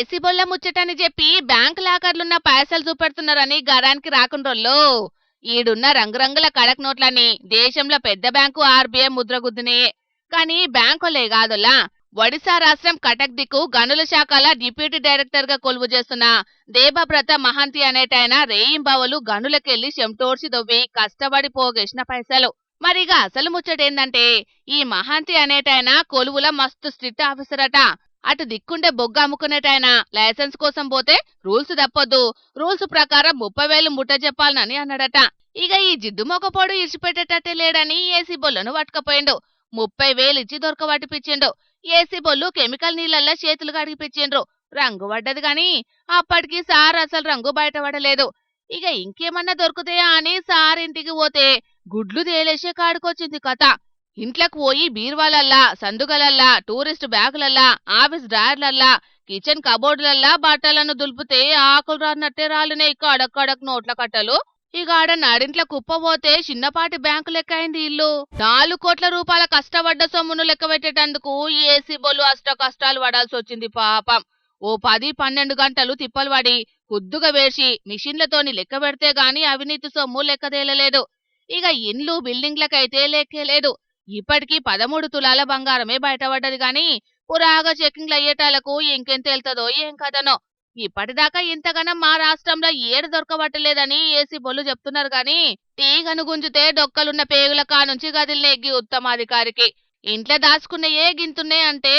AC Bolla ముచ్చటని చెప్పి bank లాకర్లున్న పైసలు చూపెడుతున్నారని గరానికి రాకుండ్రోళ్ళు. ఈడున్న రంగురంగుల కడక్ నోట్లని దేశంలో పెద్ద బ్యాంకు ఆర్బీఐ ముద్రగుద్దునే. కానీ బ్యాంకులే కాదులా, ఒడిశా రాష్ట్రం కటక్ దిక్కు గనుల శాఖల డిప్యూటీ డైరెక్టర్ గా కొలువు చేస్తున్న దేవవ్రత మహంతి అనేటాయన రేయింబావలు గనులకెళ్లి చెమటోడ్చి దొవ్వి కష్టపడి పోగేసిన పైసలు. మరిగా అసలు ముచ్చటేందంటే, ఈ మహంతి అనేటాయన కొలువుల మస్తు స్ట్రిక్ట్ ఆఫీసర్ అట. అటు దిక్కుండే బొగ్గ అమ్ముకునేటాయన లైసెన్స్ కోసం పోతే రూల్స్ తప్పొద్దు, రూల్స్ ప్రకారం 30,000 ముట్ట చెప్పాలని అన్నాడట. ఇక ఈ జిడ్డు మొకపోడు ఇడిచిపెట్టేటట్టే లేడని ఏసీ బొల్లను పట్టుకపోయిండు. 30,000 ఇచ్చి దొరకబట్టిపించిండు. ఏసీ బొల్లు కెమికల్ నీళ్ళల్లా చేతులు కడిగిపించిండ్రు. రంగు పడ్డది గాని అప్పటికి సార్ అసలు రంగు బయటపడలేదు. ఇక ఇంకేమన్నా దొరుకుతాయా అని సార్ ఇంటికి పోతే గుడ్లు తేలేసే కాడుకొచ్చింది కథ. ఇంట్లోకి పోయి బీర్వాలల్లా, సందుగలల్లా, టూరిస్ట్ బ్యాగులల్లా, ఆఫీస్ డ్రాయర్లల్లా, కిచెన్ కబోర్డులల్లా బట్టలను దులిపితే ఆకులు రానట్టే రాలినాయి కడక్ కడక్ నోట్ల కట్టలు. ఇక ఆడ నాడింట్ల కుప్పపోతే చిన్నపాటి బ్యాంకు లెక్క అయింది ఇల్లు. 4 కోట్ల రూపాయల కష్టపడ్డ సొమ్మును లెక్క పెట్టేటందుకు ఈ ఏసీ బొల్లు అష్ట కష్టాలు పడాల్సి వచ్చింది పాపం. ఓ 10-12 గంటలు తిప్పలు పడి కుద్దుగా వేసి మిషన్లతోని లెక్క పెడితే గాని అవినీతి సొమ్ము లెక్కదేలలేదు. ఇక ఇండ్లు బిల్డింగ్లకైతే లెక్కేలేదు. ఇప్పటికీ 13 తులాల బంగారమే బయటపడ్డది గాని పురాగా చెకింగ్లు అయ్యేటాలకు ఇంకెంత వెళ్తుందో ఏం కథనో. ఇప్పటిదాకా ఇంతగానం మా రాష్ట్రంలో ఏడు దొరకబట్టలేదని ఏసీ బొల్లు చెప్తున్నారు గాని తీగను గుంజితే డొక్కలున్న పేగుల కానుంచి గదిలినేగ్గి ఉత్తమాధికారికి. ఇంట్లో దాచుకున్న ఏ గింతున్నాయి అంటే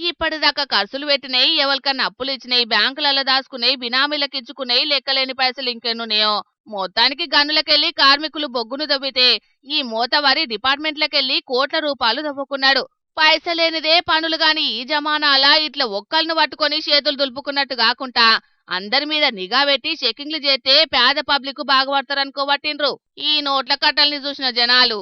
ఇప్పటిదాకా ఖర్చులు పెట్టినాయి, ఎవరికన్నా అప్పులు ఇచ్చినాయి, బ్యాంకులలో దాచుకున్నాయి, బినామీలకు ఇచ్చుకున్నాయి, లెక్కలేని పైసలు ఇంకెన్నున్నాయో. మొత్తానికి గనులకెళ్లి కార్మికులు బొగ్గును దవ్వితే ఈ మోతవారి డిపార్ట్మెంట్లకెళ్లి కోట్ల రూపాయలు దవ్వుకున్నాడు. పైసలేనిదే పనులు గాని ఈ జమానాల ఇట్లా ఒక్కల్ని పట్టుకొని చేతులు దులుపుకున్నట్టు కాకుండా అందరి మీద నిఘా పెట్టి చెకింగ్లు చేస్తే పేద పబ్లిక్ బాగుపడతారనుకోబట్టిండ్రు ఈ నోట్ల కట్టల్ని చూసిన జనాలు.